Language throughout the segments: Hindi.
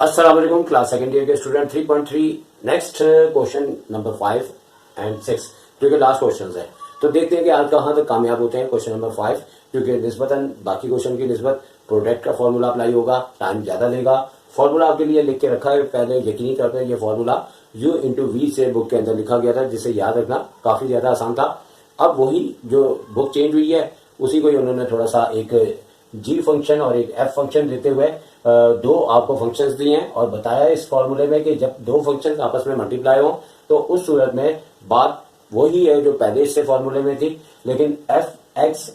अस्सलाम वालेकुम क्लास सेकंड ईयर के student 3.3 next question number 5 and 6 जो कि लास्ट क्वेश्चन है। तो देखते हैं कि आज कहाँ तक कामयाब होते हैं। क्वेश्चन नंबर 5 क्योंकि निस्बतन बाकी क्वेश्चन की निस्बत प्रोडक्ट का फॉर्मूला अप्लाई होगा, टाइम ज्यादा लेगा। फॉर्मूला आपके लिए लिख के रखा है, पहले यकीनी तौर पर यह फॉर्मूला U इंटू वी से बुक के अंदर लिखा गया था, जिसे याद रखना काफी ज्यादा आसान था। अब वही जो बुक चेंज हुई है उसी को उन्होंने थोड़ा सा एक जी फंक्शन और एक एफ फंक्शन देते हुए दो आपको फंक्शंस दिए हैं और बताया इस फॉर्मूले में कि जब दो फंक्शंस आपस में मल्टीप्लाई हो तो उस सूरत में बात वही है जो पहले इससे फॉर्मूले में थी, लेकिन एफ एक्स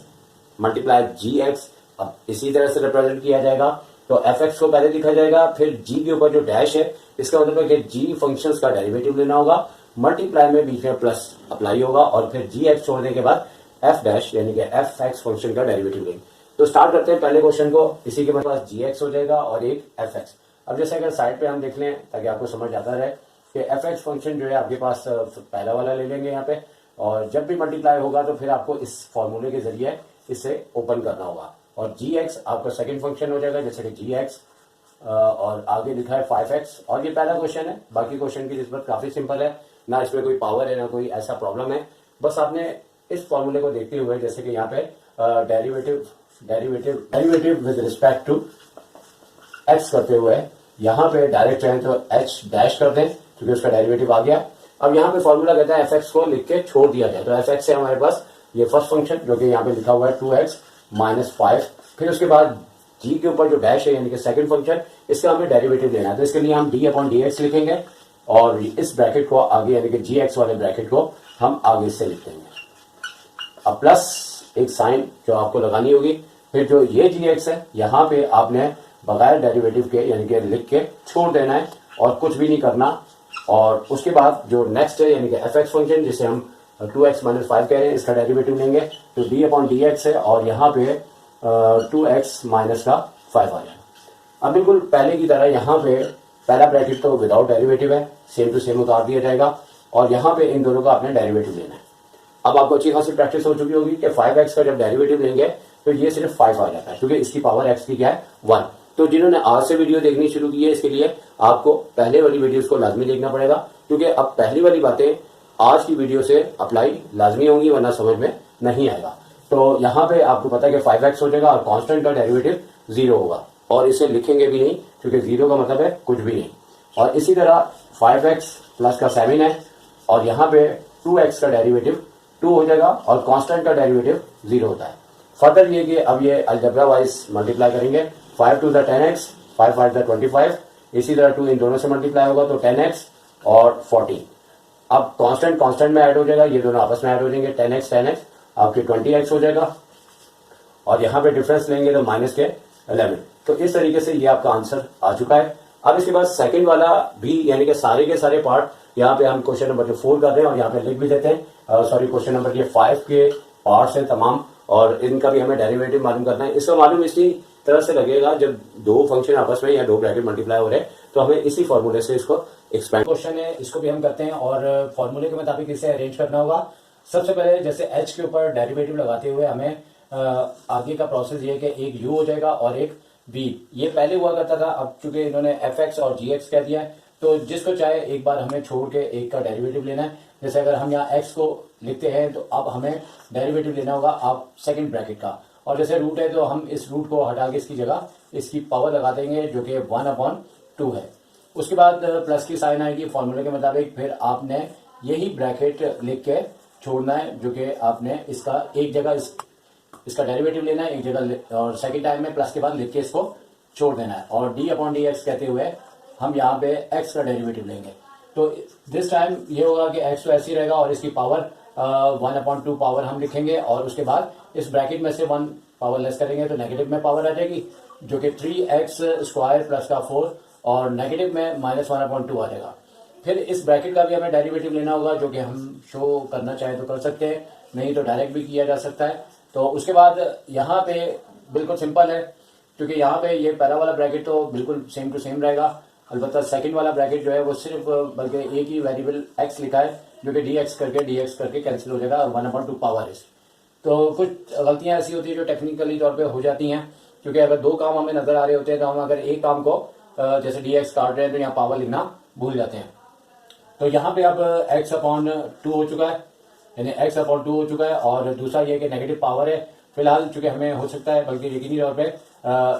मल्टीप्लाई जी एक्स अब इसी तरह से रिप्रेजेंट किया जाएगा। तो एफ एक्स को पहले लिखा जाएगा, फिर जी के ऊपर जो डैश है इसका मतलब है कि जी फंक्शंस का डेरिवेटिव लेना होगा, मल्टीप्लाई में बीच में प्लस अप्लाई होगा और फिर जी एक्स छोड़ने के बाद एफ डैश यानी कि एफ एक्स फंक्शन का डेरिवेटिव लेंगे। तो स्टार्ट करते हैं पहले क्वेश्चन को। इसी के पास जी एक्स हो जाएगा और एक एफ एक्स। अब जैसे अगर साइड पे हम देख लें ताकि आपको समझ आता रहे कि एफ एक्स फंक्शन जो है आपके पास पहला वाला ले लेंगे यहाँ पे, और जब भी मल्टीप्लाई होगा तो फिर आपको इस फॉर्मूले के जरिए इसे ओपन करना होगा और जी एक्स आपका सेकेंड फंक्शन हो जाएगा जैसे कि जी एक्स और आगे लिखा है 5x और ये पहला क्वेश्चन है। बाकी क्वेश्चन की निस्बत काफी सिंपल है, ना इसमें कोई पावर है ना कोई ऐसा प्रॉब्लम है। बस आपने इस फॉर्मूले को देखते हुए जैसे कि यहाँ पे derivative with respect to x करते हुए यहाँ पे डायरेक्ट चाहें तो एच डैश कर दें क्योंकि उसका डेरिवेटिव आ गया। अब यहाँ पे फॉर्मूला कहता है एफ एक्स को लिख के छोड़ दिया जाए, तो एफ एक्स है हमारे पास ये फर्स्ट फंक्शन जो कि यहाँ पे लिखा हुआ है 2x माइनस 5। फिर उसके बाद जी के ऊपर जो डैश है यानी कि सेकंड फंक्शन, इसका हमें डेरिवेटिव लेना है। तो इसके लिए हम डी अपॉन डी एक्स लिखेंगे और इस ब्रैकेट को आगे यानी कि जी एक्स वाले ब्रैकेट को हम आगे से लिख देंगे। अब प्लस एक साइन जो आपको लगानी होगी, फिर जो ये जी एक्स है यहाँ पे आपने बगैर डेरिवेटिव के यानी कि लिख के छोड़ देना है और कुछ भी नहीं करना। और उसके बाद जो नेक्स्ट है यानी कि एफ एक्स फंक्शन जिसे हम 2x माइनस 5 कह रहे हैं, इसका डेरिवेटिव लेंगे तो डी अपॉन डी एक्स है और यहाँ पे 2x माइनस का 5 आ जाएगा। अब बिल्कुल पहले की तरह यहाँ पे पहला ब्रैकेट तो विदाउट डेरिवेटिव है, सेम टू सेम उतार दिया जाएगा और यहाँ पे इन दोनों का आपने डेरिवेटिव लेना है। अब आपको अच्छी खासी प्रैक्टिस हो चुकी होगी कि 5x का जब डेरिवेटिव लेंगे तो ये सिर्फ 5 आ जाता है क्योंकि इसकी पावर x की क्या है 1। तो जिन्होंने आज से वीडियो देखनी शुरू की है इसके लिए आपको पहले वाली वीडियोस को लाजमी देखना पड़ेगा क्योंकि अब पहली वाली बातें आज की वीडियो से अप्लाई लाजमी होंगी वरना समझ में नहीं आएगा। तो यहाँ पे आपको पता है कि 5x हो जाएगा और कांस्टेंट का डेरिवेटिव 0 होगा और इसे लिखेंगे भी नहीं क्योंकि 0 का मतलब है कुछ भी नहीं। और इसी तरह 5x प्लस का 7 है और यहाँ पे 2x का डेरिवेटिव 2 हो जाएगा और कांस्टेंट का डेरिवेटिव 0 होता है। फर्दर ये कि अब ये अलजेब्रा वाइज मल्टीप्लाई करेंगे 5 टू द 10x 5 5 द 25, इसी तरह 2 इन दोनों से मल्टीप्लाई होगा तो 10x और 14। अब कांस्टेंट में ऐड हो जाएगा, ये दोनों आपस में ऐड हो जाएंगे 10x आपके 20x हो जाएगा और यहाँ पे डिफरेंस लेंगे तो माइनस के 11। तो इस तरीके से ये आपका आंसर आ चुका है। अब इसके बाद सेकंड वाला भी यानी कि सारे के सारे पार्ट यहाँ पे हम क्वेश्चन नंबर 4 कर रहे हैं और यहाँ पे लिख भी देते हैं। सॉरी क्वेश्चन नंबर 5 के पार्ट्स हैं तमाम और इनका भी हमें डेरिवेटिव मालूम करना है। इसका मालूम इसी तरह से लगेगा जब दो फंक्शन आपस में या दो ब्रैकेट मल्टीप्लाई हो रहे हैं तो हमें इसी फॉर्मूले से इसको एक्सपेंड क्वेश्चन है इसको भी हम करते हैं और फॉर्मूले के मुताबिक इसे अरेंज करना होगा। सबसे पहले जैसे h के ऊपर डेरिवेटिव लगाते हुए हमें आगे का प्रोसेस ये है कि एक u हो जाएगा और एक v। ये पहले हुआ करता था, अब चूंकि इन्होंने fx और gx कह दिया है तो जिसको चाहे एक बार हमें छोड़ के एक का डेरिवेटिव लेना है। जैसे अगर हम यहाँ x को लिखते हैं तो अब हमें डेरिवेटिव लेना होगा आप सेकंड ब्रैकेट का, और जैसे रूट है तो हम इस रूट को हटा के इसकी जगह इसकी पावर लगा देंगे जो कि 1/2 है। उसके बाद प्लस की साइन आएगी फॉर्मूले के मुताबिक, फिर आपने यही ब्रैकेट लिख के छोड़ना है जो कि आपने इसका एक जगह इसका डेरिवेटिव लेना है एक जगह और सेकंड टाइम में प्लस के बाद लिख के इसको छोड़ देना है और डी अपॉन डी एक्स कहते हुए हम यहाँ पे x का डेरिवेटिव लेंगे। तो दिस टाइम ये होगा कि x तो ऐसे ही रहेगा और इसकी पावर 1/2 पावर हम लिखेंगे और उसके बाद इस ब्रैकेट में से 1 पावर लेस करेंगे तो नेगेटिव में पावर आ जाएगी जो कि 3x स्क्वायर प्लस का 4 और नेगेटिव में माइनस 1/2 आ जाएगा। फिर इस ब्रैकेट का भी हमें डेरिवेटिव लेना होगा जो कि हम शो करना चाहें तो कर सकते हैं, नहीं तो डायरेक्ट भी किया जा सकता है। तो उसके बाद यहाँ पे बिल्कुल सिंपल है क्योंकि यहाँ पे ये पहला वाला ब्रैकेट तो बिल्कुल सेम टू सेम रहेगा, अलबत्ता सेकंड वाला ब्रैकेट जो है वो सिर्फ बल्कि एक ही वेरिएबल x लिखा है जो कि dx करके कैंसिल हो जाएगा और 1/2 पावर इस। तो कुछ गलतियां ऐसी होती है जो टेक्निकली तौर पे हो जाती हैं क्योंकि अगर दो काम हमें नजर आ रहे होते हैं तो हम अगर एक काम को जैसे dx काट रहे हैं तो यहाँ पावर लिखना भूल जाते हैं। तो यहाँ पे अब x अपॉन 2 हो चुका है, यानी x अपॉन 2 हो चुका है। और दूसरा ये कि नेगेटिव पावर है फिलहाल, चूंकि हमें हो सकता है बल्कि यकीनी तौर पे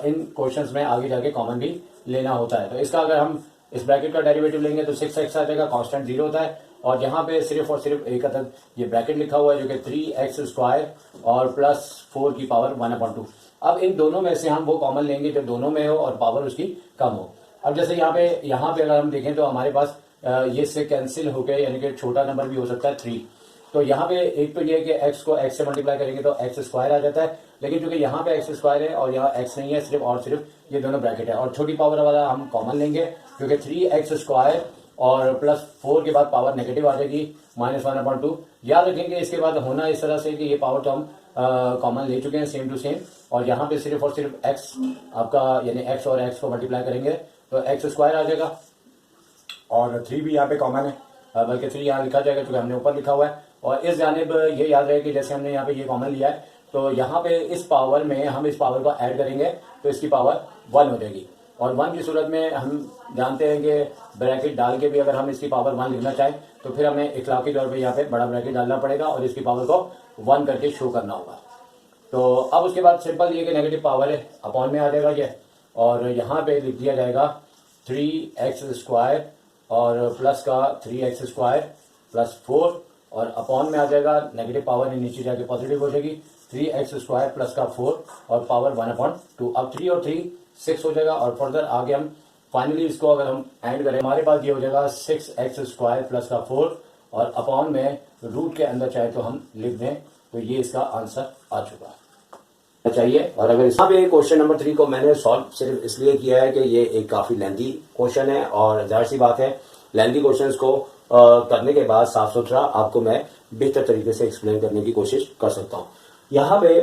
इन क्वेश्चंस में आगे जाके कॉमन भी लेना होता है। तो इसका अगर हम इस ब्रैकेट का डेरिवेटिव लेंगे तो 6x आ जाएगा, कांस्टेंट 0 होता है। और यहाँ पे सिर्फ और सिर्फ एक अदद ये ब्रैकेट लिखा हुआ है जो कि 3x² और प्लस 4 की पावर 1/2। अब इन दोनों में से हम वो कॉमन लेंगे जो दोनों में हो और पावर उसकी कम हो। अब जैसे यहाँ पे अगर हम देखें तो हमारे पास ये से कैंसिल होकर, यानी कि छोटा नंबर भी हो सकता है 3। तो यहाँ पे एक तो ये कि x को x से मल्टीप्लाई करेंगे तो x² आ जाता है, लेकिन चूंकि यहाँ पे x² है और यहाँ x नहीं है, सिर्फ और सिर्फ ये दोनों ब्रैकेट है। और छोटी पावर वाला हम कॉमन लेंगे क्योंकि 3x² और प्लस 4 के बाद पावर नेगेटिव आ जाएगी -1/2। याद रखेंगे इसके बाद होना इस तरह से कि ये पावर तो हम कॉमन ले चुके हैं सेम टू सेम, और यहाँ पे सिर्फ और सिर्फ x आपका यानी x और x को मल्टीप्लाई करेंगे तो x² आ जाएगा। और 3 भी यहाँ पे कॉमन है, बल्कि 3 यहाँ लिखा जाएगा क्योंकि हमने ऊपर लिखा हुआ है। और इस जानिब ये याद रहे कि जैसे हमने यहाँ पे ये कॉमन लिया है तो यहाँ पे इस पावर में हम इस पावर को ऐड करेंगे तो इसकी पावर 1 हो जाएगी। और 1 की सूरत में हम जानते हैं कि ब्रैकेट डाल के भी अगर हम इसकी पावर 1 लिखना चाहें तो फिर हमें इखलाकी तौर पे यहाँ पे बड़ा ब्रैकेट डालना पड़ेगा और इसकी पावर को 1 करके शो करना होगा। तो अब उसके बाद सिंपल ये कि नेगेटिव पावर है अपॉन में आ जाएगा ये, और यहाँ पे लिख दिया जाएगा 3x² और प्लस का 3x² प्लस 4, और अपॉन में आ जाएगा नेगेटिव पावर नीचे जाके पॉजिटिव हो जाएगी 3x² प्लस का 4 और पावर 1/2। अब 3 और 3 6 हो जाएगा। और फर्दर आगे हम फाइनली इसको अगर हम एंड करें हमारे पास ये हो जाएगा 6x² प्लस का 4 और अपॉन में रूट के अंदर चाहे तो हम लिख दें तो ये इसका आंसर आ चुका है चाहिए। और अगर यहाँ पे क्वेश्चन नंबर 3 को मैंने सॉल्व सिर्फ इसलिए किया है कि ये एक काफी लेंथी क्वेश्चन है, और जाहिर सी बात है लेंथी क्वेश्चंस को करने के बाद साफ सुथरा आपको मैं बेहतर तरीके से एक्सप्लेन करने की कोशिश कर सकता हूँ। यहाँ पे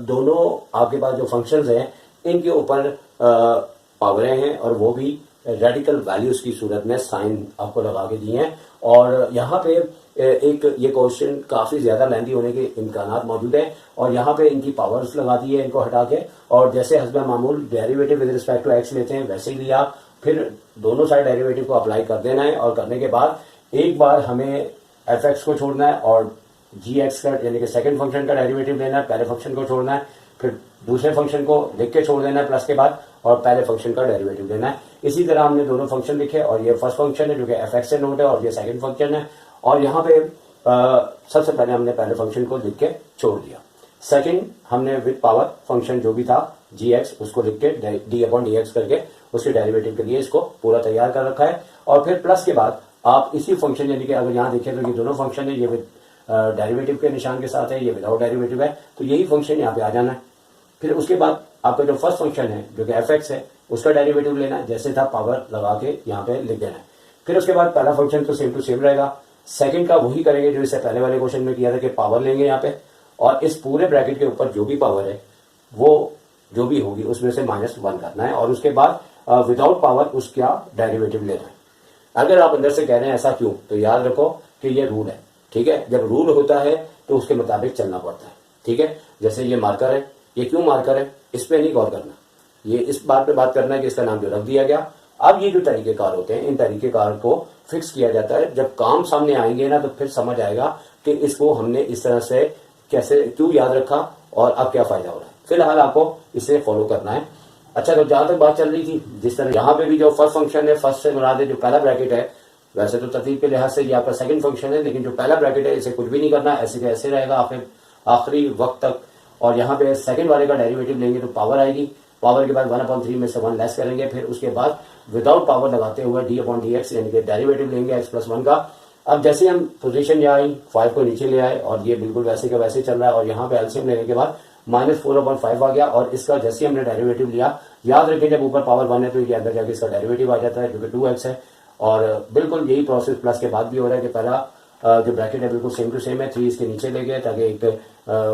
दोनों आपके पास जो फंक्शंस हैं इनके ऊपर पावरें हैं और वो भी रेडिकल वैल्यूज की सूरत में साइन आपको लगा के दिए हैं। और यहाँ पे एक ये क्वेश्चन काफी ज्यादा लेंथी होने के इम्कानात मौजूद है, और यहाँ पे इनकी पावर्स लगा दी है इनको हटा के, और जैसे हस्बे मामूल derivative with respect to x लेते हैं वैसे ही लिया, फिर दोनों साइड डेरिवेटिव को अप्लाई कर देना है। और करने के बाद एक बार हमें एफ एक्स को छोड़ना है और जी एक्स का यानी कि सेकंड फंक्शन का डेरिवेटिव लेना है, पहले फंक्शन को छोड़ना है, फिर दूसरे फंक्शन को लिख के छोड़ देना है प्लस के बाद, और पहले फंक्शन का डेरिवेटिव लेना है। इसी तरह हमने दोनों फंक्शन लिखे, और ये फर्स्ट फंक्शन है जो कि एफ एक्स से नोट है, और ये सेकंड फंक्शन है। और यहाँ पे सबसे पहले हमने पहले फंक्शन को लिख के छोड़ दिया, सेकंड हमने विद पावर फंक्शन जो भी था जी एक्स उसको लिख के d/dx करके उसके डेरिवेटिव के लिए इसको पूरा तैयार कर रखा है। और फिर प्लस के बाद आप इसी फंक्शन यानी कि अगर यहाँ देखें तो ये दोनों फंक्शन है, ये विद डेरिवेटिव के निशान के साथ है, ये विदाउट डेरिवेटिव है, तो यही फंक्शन यहाँ पे आ जाना है। फिर उसके बाद आपका जो फर्स्ट फंक्शन है जो कि एफ एक्स है उसका डेरिवेटिव लेना है, जैसे था पावर लगा के यहाँ पे लिख देना है। फिर उसके बाद पहला फंक्शन तो सेम टू सेम रहेगा, सेकंड का वही करेंगे जो इससे पहले वाले क्वेश्चन में किया था कि पावर लेंगे यहाँ पे, और इस पूरे ब्रैकेट के ऊपर जो भी पावर है वो जो भी होगी उसमें से -1 करना है, और उसके बाद विदाउट पावर उसका डेरिवेटिव लेना है। अगर आप अंदर से कह रहे हैं ऐसा क्यों, तो याद रखो कि ये रूल है, ठीक है। जब रूल होता है तो उसके मुताबिक चलना पड़ता है, ठीक है। जैसे ये मार्कर है, ये क्यों मार्कर है इस पे नहीं गौर करना, ये इस बात पे बात करना है कि इसका नाम जो रख दिया गया। अब ये जो तरीकेकार होते हैं इन तरीकेकार को फिक्स किया जाता है, जब काम सामने आएंगे ना तो फिर समझ आएगा कि इसको हमने इस तरह से कैसे क्यों याद रखा और अब क्या फायदा हो रहा है। फिलहाल आपको इसे फॉलो करना है। अच्छा, तो जहां तक बात चल रही थी, जिस तरह यहाँ पे भी जो फर्स्ट फंक्शन है, फर्स्ट से मुराद है जो पहला ब्रैकेट है, वैसे तो तरतीब के लिहाज से ये आपका सेकंड फंक्शन है, लेकिन जो पहला ब्रैकेट है इसे कुछ भी नहीं करना, ऐसे के ऐसे रहेगा आखिरी वक्त तक। और यहाँ पे सेकंड वाले का डेरिवेटिव लेंगे तो पावर आएगी, पावर के बाद 1/3 में से 1 लेस करेंगे, फिर उसके बाद विदाउट पावर लगाते हुए d/dx यानी कि डेरिवेटिव लेंगे x+1 का। अब जैसे हम पोजीशन यहाँ आई 5 को नीचे ले आए और ये बिल्कुल वैसे का वैसे चल रहा है, और यहाँ पे एलसीएम लेने के बाद -4/5 आ गया, और इसका जैसे हमने डेरिवेटिव लिया, याद रखें जब ऊपर पावर 1 है तो ये अंदर जाके इसका डेरिवेटिव आ जाता है जो कि 2x है। और बिल्कुल यही प्रोसेस प्लस के बाद भी हो रहा है कि पहला जो ब्रैकेट है बिल्कुल सेम टू सेम है, 3 इसके नीचे ले गए ताकि एक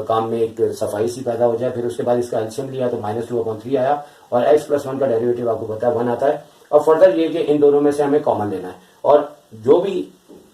काम में एक सफाई सी पैदा हो जाए। फिर उसके बाद इसका एलसीएम लिया तो -2/3 आया, और x+1 का डेरिवेटिव आपको पता है 1 आता है। और फर्दर ये कि इन दोनों में से हमें कॉमन लेना है, और जो भी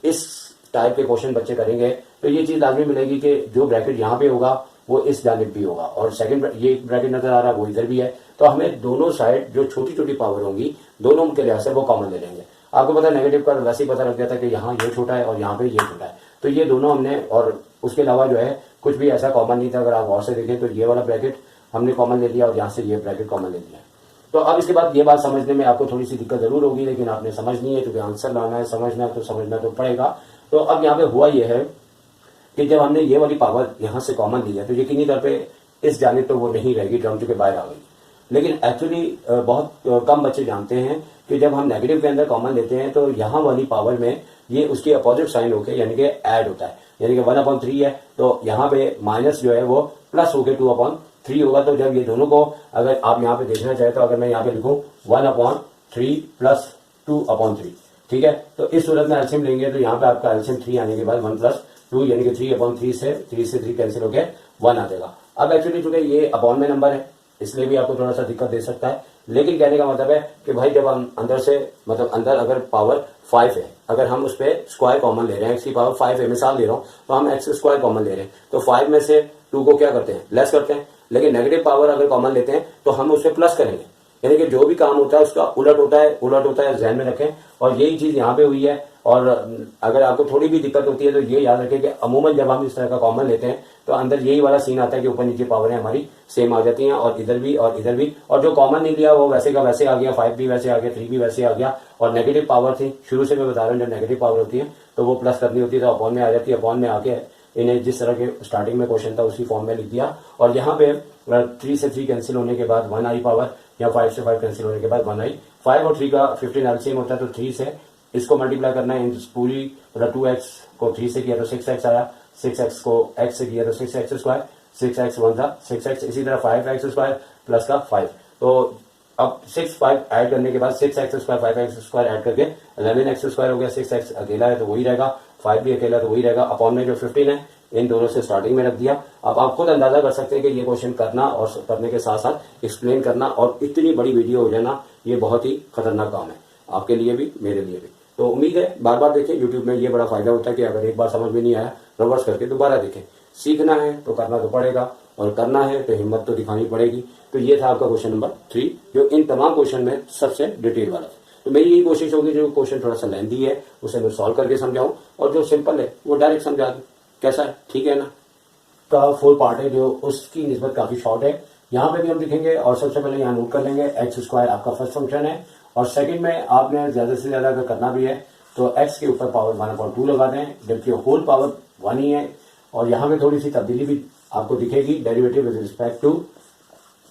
इस टाइप के क्वेश्चन बच्चे करेंगे तो ये चीज लाजमी मिलेगी कि जो ब्रैकेट यहाँ पे होगा वो इस जानिब भी होगा, और सेकंड ये ब्रैकेट नजर आ रहा है वो इधर भी है, तो हमें दोनों साइड जो छोटी छोटी पावर होंगी दोनों के लिहाज से वो कॉमन ले लेंगे। आपको पता है नेगेटिव का वैसे ही पता लग गया था कि यहाँ ये छोटा है और यहाँ पे ये छोटा है, तो ये दोनों हमने, और उसके अलावा जो है कुछ भी ऐसा कॉमन नहीं था। अगर आप और से देखें तो ये वाला ब्रैकेट हमने कॉमन ले लिया और यहाँ से ये ब्रैकेट कॉमन ले लिया। तो अब इसके बाद ये बात समझने में आपको थोड़ी सी दिक्कत जरूर होगी, लेकिन आपने समझनी है क्योंकि आंसर लाना है, समझना तो पड़ेगा। तो अब यहाँ पे हुआ ये है कि जब हमने ये वाली पावर यहाँ से कॉमन ली है तो यकीनी तौर पे इस जानिब तो वो नहीं रहेगी, टर्म चुके बाहर आ गई। लेकिन एक्चुअली बहुत कम बच्चे जानते हैं कि जब हम नेगेटिव के अंदर कॉमन लेते हैं तो यहाँ वाली पावर में ये उसकी अपोजिट साइन होके यानी कि ऐड होता है, यानी कि 1/3 है तो यहाँ पे माइनस जो है वो प्लस होके 2/3 होगा। तो जब ये दोनों को अगर आप यहाँ पे देखना चाहे तो अगर मैं यहाँ पे लिखूँ 1/3 प्लस 2/3, ठीक है, तो इस सूरत में एलसीएम लेंगे तो यहाँ पे आपका एलसीएम 3 आने के बाद 1 + 2 यानी कि 3/3 से 3 कैंसिल होके 1 आ जाएगा। अब एक्चुअली चूंकि ये अपॉन में नंबर है इसलिए भी आपको थोड़ा सा दिक्कत दे सकता है, लेकिन कहने का मतलब है कि भाई जब हम अंदर से मतलब अंदर अगर पावर 5 है, अगर हम उस पर स्क्वायर कॉमन ले रहे हैं, एक्स की पावर 5 है, मिसाल दे रहा हूँ, तो हम एक्स स्क्वायर कॉमन ले रहे हैं तो 5 में से 2 को क्या करते हैं, लेस करते हैं। लेकिन नेगेटिव पावर अगर कॉमन लेते हैं तो हम उसे प्लस करेंगे, यानी कि जो भी काम होता है उसका उलट होता है, ध्यान में रखें। और यही चीज यहाँ पे हुई है। और अगर आपको थोड़ी भी दिक्कत होती है तो ये याद रखें कि अमूमन जब हम इस तरह का कॉमन लेते हैं तो अंदर यही वाला सीन आता है कि ऊपर नीचे पावरें हमारी सेम आ जाती हैं, और इधर भी और इधर भी, और जो कॉमन नहीं लिया वो वैसे का वैसे आ गया, 5 भी वैसे आ गया, 3 भी वैसे आ गया। और नेगेटिव पावर थी, शुरू से मैं बता रहा हूँ, जब नेगेटिव पावर होती है तो वो प्लस करनी होती है तो अपॉन में आ जाती है, अपॉन में आके इन्हें जिस तरह के स्टार्टिंग में क्वेश्चन था उसी फॉर्म में लिख दिया। और यहाँ पे 3 से 3 कैंसिल होने के बाद 1 आई पावर, या 5 से 5 कैंसिल होने के बाद 1 आई। 5 और 3 का 15 एलसीएम होता है तो 3 से इसको मल्टीप्लाई करना है, पूरी मतलब 2x को 3 से किया तो 6x आया, 6x को x से किया तो 6x स्क्वायर, 6x 1 था 6x, इसी तरह 5x स्क्वायर प्लस का 5। तो अब 6 5 ऐड करने के बाद 6x square 5x square add करके 11x स्क्वायर हो गया। 6x अकेला है तो वही रहेगा, 5 भी अकेला तो वही रहेगा, अपॉन में जो 15 है इन दोनों से स्टार्टिंग में रख दिया। अब आप खुद अंदाजा कर सकते हैं कि ये क्वेश्चन करना और करने के साथ साथ एक्सप्लेन करना और इतनी बड़ी वीडियो हो जाना ये बहुत ही खतरनाक काम है, आपके लिए भी मेरे लिए भी। तो उम्मीद है बार बार देखें, यूट्यूब में ये बड़ा फायदा होता है कि अगर एक बार समझ में नहीं आया रिवर्स करके दोबारा देखें। सीखना है तो करना तो पड़ेगा, और करना है तो हिम्मत तो दिखानी पड़ेगी। तो ये था आपका क्वेश्चन नंबर 3 जो इन तमाम क्वेश्चन में सबसे डिटेल वाला था। तो मेरी यही कोशिश होगी जो क्वेश्चन थोड़ा सा लेंथी है उसे मैं सॉल्व करके समझाऊं, और जो सिंपल है वो डायरेक्ट समझा दूं। कैसा है, ठीक है ना? का 4 पार्ट है जो उसकी निस्बत काफी शॉर्ट है, यहाँ पे भी हम लिखेंगे। और सबसे पहले यहाँ नोट कर लेंगे एक्स स्क्वायर आपका फर्स्ट फंक्शन है, और सेकंड में आपने ज्यादा से ज्यादा अगर करना भी है तो x के ऊपर पावर 1/2 लगा दें, जबकि होल पावर 1 ही है। और यहाँ पे थोड़ी सी तब्दीली भी आपको दिखेगी, derivative with respect to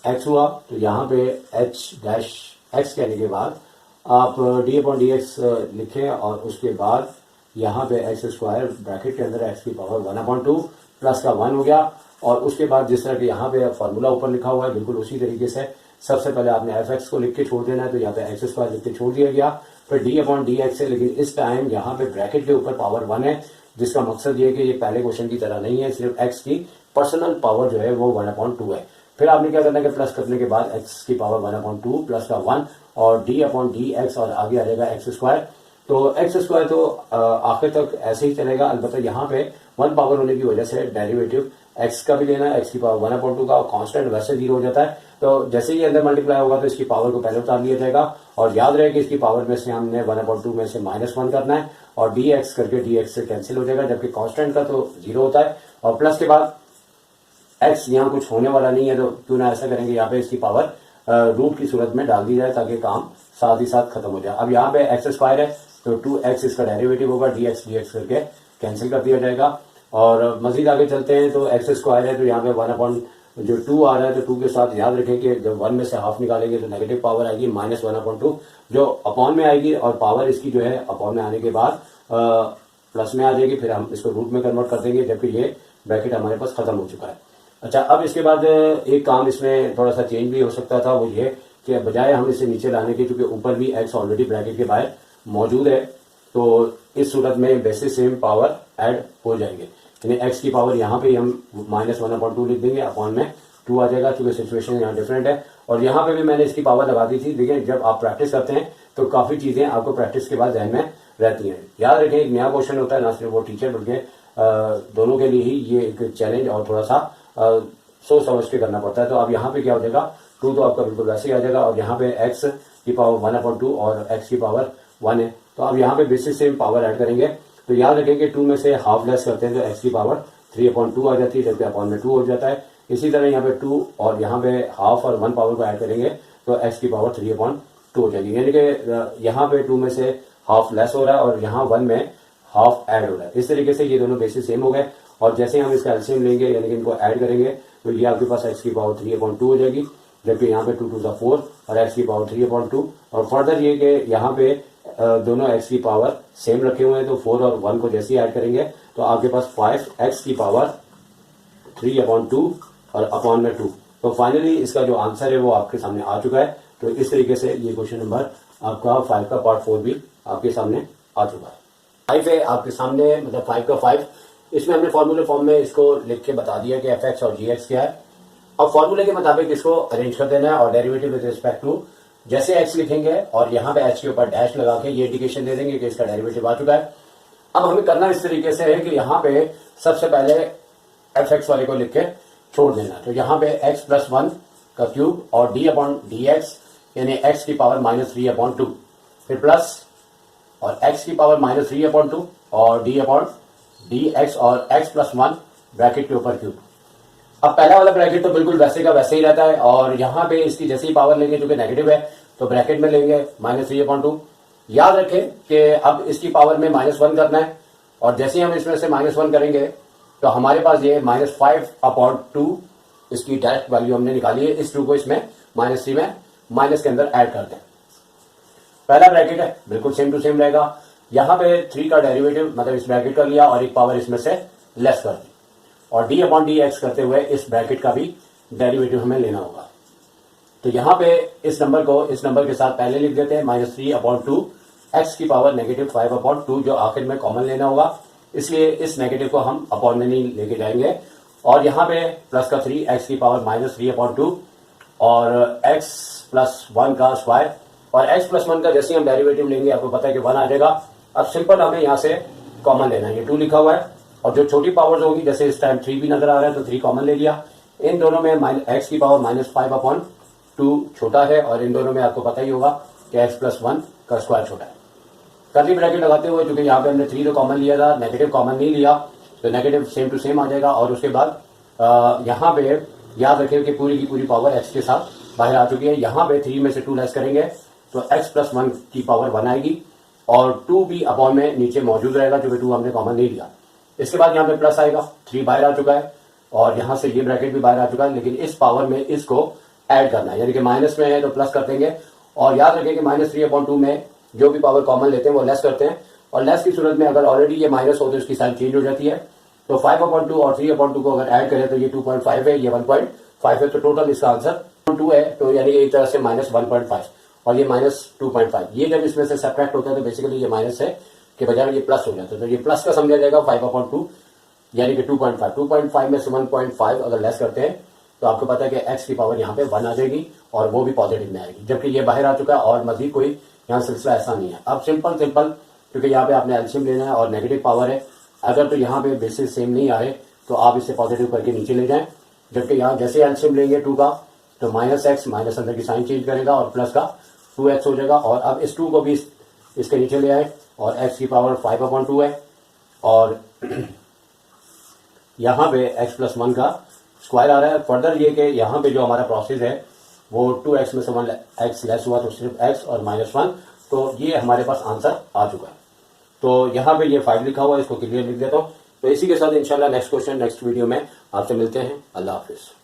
x हुआ तो यहाँ पे h-x कहने के बाद आप d/dx लिखें, और उसके बाद यहाँ पे एक्स स्क्वायर ब्रैकेट के अंदर x की पावर 1/2 प्लस का 1 हो गया। और उसके बाद जिस तरह के यहाँ पे फॉर्मूला ऊपर लिखा हुआ है बिल्कुल उसी तरीके से सबसे पहले आपने fx को लिख के छोड़ देना है, तो यहाँ पे एक्स स्क्वायर लिख के छोड़ दिया गया, फिर d/dx है। लेकिन इस टाइम यहाँ पे ब्रैकेट के ऊपर पावर 1 है, जिसका मकसद ये है कि ये पहले क्वेश्चन की तरह नहीं है, सिर्फ x की पर्सनल पावर जो है वो 1/2 है। फिर आपने क्या करना है कि प्लस करने के बाद x की पावर 1/2 प्लस का 1 और d/dx और आगे आ जाएगा एक्स स्क्वायर। तो एक्स स्क्वायर तो आखिर तक ऐसे ही चलेगा, अलबत्ता यहाँ पे 1 पावर होने की वजह से डेरिवेटिव x का भी लेना है, x की पावर 1/2 का, और कांस्टेंट वैसे 0 हो जाता है। तो जैसे ही अंदर मल्टीप्लाई होगा तो इसकी पावर को पहले उतार लिया जाएगा, और याद रहे कि इसकी पावर में से हमने 1/2 में से -1 करना है, और dx करके dx से कैंसिल हो जाएगा, जबकि कांस्टेंट का तो 0 होता है। और प्लस के बाद x यहाँ कुछ होने वाला नहीं है तो क्यों ना ऐसा करेंगे, यहाँ पे इसकी पावर रूट की सूरत में डाल दी जाए ताकि काम साथ ही साथ खत्म हो जाए। अब यहाँ पे एक्स स्क्वायर है तो 2x इसका डेरिवेटिव होगा, dx करके कैंसिल कर दिया जाएगा। और मजीद आगे चलते हैं तो एक्स स्क्वायर है तो यहाँ पे 1/2 आ रहा है, तो 2 के साथ याद रखें कि जब 1 में से हाफ निकालेंगे तो नेगेटिव पावर आएगी -1/2 जो अपॉन में आएगी, और पावर इसकी जो है अपॉन में आने के बाद प्लस में आ जाएगी, फिर हम इसको रूट में कन्वर्ट कर देंगे, जबकि ये ब्रैकेट हमारे पास खत्म हो चुका है। अच्छा, अब इसके बाद एक काम इसमें थोड़ा सा चेंज भी हो सकता था, वो ये कि बजाय हम इसे नीचे लाने के, क्योंकि ऊपर भी x ऑलरेडी ब्रैकेट के बाहर मौजूद है, तो इस सूरत में बेसिस सेम पावर ऐड हो जाएंगे, यानी x की पावर यहाँ पे हम -1/2 लिख देंगे, अपॉन में 2 आ जाएगा, क्योंकि सिचुएशन यहाँ डिफरेंट है। और यहाँ पे भी मैंने इसकी पावर लगा दी थी। देखिए, जब आप प्रैक्टिस करते हैं तो काफी चीजें आपको प्रैक्टिस के बाद ध्यान में रहती हैं। याद रखें, एक नया क्वेश्चन होता है, ना सिर्फ वो टीचर बल्कि दोनों के लिए ही ये एक चैलेंज और थोड़ा सा सोच समझ के करना पड़ता है। तो अब यहाँ पे क्या हो जाएगा, 2 तो आपका बिल्कुल वैसे ही आ जाएगा, और यहाँ पे x की पावर 1/2 और x की पावर 1 है। तो अब यहाँ पे बेसिस सेम पावर ऐड करेंगे, तो याद रखेंगे 2 में से हाफ लेस करते हैं तो x की पावर 3/2 आ जाती है, जबकि अपॉन में 2 हो जाता है। इसी तरह यहाँ पे 2 और यहाँ पे हाफ और 1 पावर को ऐड करेंगे तो x की पावर 3/2 हो जाएगी, यानी कि यहाँ पे 2 में से हाफ लेस हो रहा है और यहाँ 1 में हाफ ऐड हो रहा है। इस तरीके से ये दोनों बेसिस सेम हो गए, और जैसे हम इसका एलसीएम लेंगे यानी कि इनको ऐड करेंगे तो ये आपके पास x की पावर 3/2 हो जाएगी, जबकि यहाँ पे 2 2 4 और x की पावर 3/2। और फर्दर ये कि यहाँ पे दोनों x की पावर सेम रखे हुए हैं, तो 4 और 1 को जैसे ही ऐड करेंगे तो आपके पास 5x की पावर 3/2 और अपॉन में 2। तो फाइनली इसका जो आंसर है वो आपके सामने आ चुका है। तो इस तरीके से ये क्वेश्चन नंबर आपका 5 का पार्ट 4 भी आपके सामने आ चुका है। 5 है आपके सामने, मतलब 5 का 5, इसमें हमने फॉर्मूले फॉर्म में इसको लिख के बता दिया कि fx और gx क्या है। अब फॉर्मूले के मुताबिक इसको अरेंज कर देना है, और डेरिवेटिव विद रिस्पेक्ट टू जैसे x लिखेंगे और यहाँ पे h के ऊपर डैश लगा के ये इंडिकेशन दे देंगे कि इसका डेरिवेटिव आ चुका है। अब हमें करना इस तरीके से है कि यहाँ पे सबसे पहले fx वाले को लिख के छोड़ देना। तो यहाँ पे x+1 का क्यूब और d/dx यानी x की पावर -3/2, फिर प्लस और x की पावर -3/2 और d/dx और x+1 ब्रैकेट के ऊपर क्यूब। अब पहला वाला ब्रैकेट तो बिल्कुल वैसे का वैसे ही रहता है, और यहाँ पे इसकी जैसे ही पावर लेंगे जो कि नेगेटिव है तो ब्रैकेट में लेंगे -3/2। याद रखें कि अब इसकी पावर में -1 करना है, और जैसे ही हम इसमें से -1 करेंगे तो हमारे पास ये -5/2 इसकी डायरेक्ट वैल्यू हमने निकाली है। इस 2 को इसमें -3 में माइनस के अंदर ऐड कर दें। पहला ब्रैकेट है बिल्कुल सेम टू सेम रहेगा, यहाँ पे 3 का डेरिवेटिव मतलब इस ब्रैकेट का लिया और एक पावर इसमें से लेस कर दी, और d/dx करते हुए इस ब्रैकेट का भी डेरिवेटिव हमें लेना होगा। तो यहाँ पे इस नंबर को इस नंबर के साथ पहले लिख देते हैं -3/2 x की पावर -5/2, जो आखिर में कॉमन लेना होगा, इसलिए इस नेगेटिव को हम अपॉन में नहीं लेके जाएंगे। और यहाँ पे प्लस का 3 x की पावर -3/2 और x+1 का स्क्वायर, और x+1 का जैसे हम डेरिवेटिव लेंगे आपको पता है कि 1 आ जाएगा। अब सिंपल हमें यहाँ से कॉमन लेना है, ये 2 लिखा हुआ है, और जो छोटी पावर्स होगी जैसे इस टाइम 3 भी नजर आ रहा है तो 3 कॉमन ले लिया। इन दोनों में x की पावर -5/2 छोटा है, और इन दोनों में आपको पता ही होगा कि x+1 का स्क्वायर छोटा है। कर्ली ब्रैकेट लगाते हुए, क्योंकि यहाँ पे हमने 3 तो कॉमन लिया था, नेगेटिव कॉमन नहीं लिया, तो नेगेटिव सेम टू सेम आ जाएगा। और उसके बाद यहाँ पे याद रखें कि पूरी की पूरी पावर x के साथ बाहर आ चुकी है। यहाँ पे 3 में से 2 लेस करेंगे तो x+1 की पावर 1 आएगी, और 2 भी अपॉन में नीचे मौजूद रहेगा क्योंकि 2 हमने कॉमन नहीं लिया। इसके बाद यहाँ पे प्लस आएगा, 3 बाहर आ चुका है, और यहाँ से ये ब्रैकेट भी बाहर आ चुका है, लेकिन इस पावर में इसको ऐड करना है, यानी कि माइनस में है तो प्लस कर देंगे। और याद रखें कि -3/2 में जो भी पावर कॉमन लेते हैं वो लेस करते हैं, और लेस की सूरत में अगर ऑलरेडी ये माइनस हो तो इसकी साइन चेंज हो जाती है। तो 5/2 और 3/2 को अगर ऐड करें तो ये 2.5 है, ये 1.5 है, तो टोटल इसका आंसर 2 है, तो यानी एक तरह से -1.5 और ये -2.5। ये जब इसमें से सब्ट्रैक्ट होता है तो बेसिकली ये माइनस है के बजाय ये प्लस हो जाता है, तो ये प्लस का समझा जाएगा 5/2 यानी कि 2.5 में से 1.5 अगर लेस करते हैं तो आपको पता है कि x की पावर यहाँ पे 1 आ जाएगी, और वो भी पॉजिटिव में आएगी, जबकि ये बाहर आ चुका है और मजीद कोई यहाँ सिलसिला ऐसा नहीं है। अब सिंपल क्योंकि यहाँ पे आपने एलसीएम लेना है और नेगेटिव पावर है, अगर तो यहाँ पे बेसिस सेम नहीं आ रहे तो आप इसे पॉजिटिव करके नीचे ले जाएं, जबकि यहाँ जैसे एलसीएम लेंगे 2 का तो -x माइनस अंदर की साइन चेंज करेगा और प्लस का 2x हो जाएगा। और अब इस 2 को भी इसके नीचे ले आए, और x की पावर 5/2 है, और यहाँ पे x+1 का स्क्वायर आ रहा है। फर्दर ये कि यहाँ पे जो हमारा प्रोसेस है वो 2x में से 1x लेस हुआ तो सिर्फ x और -1, तो ये हमारे पास आंसर आ चुका है। तो यहाँ पे ये 5 लिखा हुआ है, इसको क्लियर लिख देता हूँ। तो इसी के साथ इंशाल्लाह नेक्स्ट क्वेश्चन नेक्स्ट वीडियो में आपसे मिलते हैं। अल्लाह हाफिज़।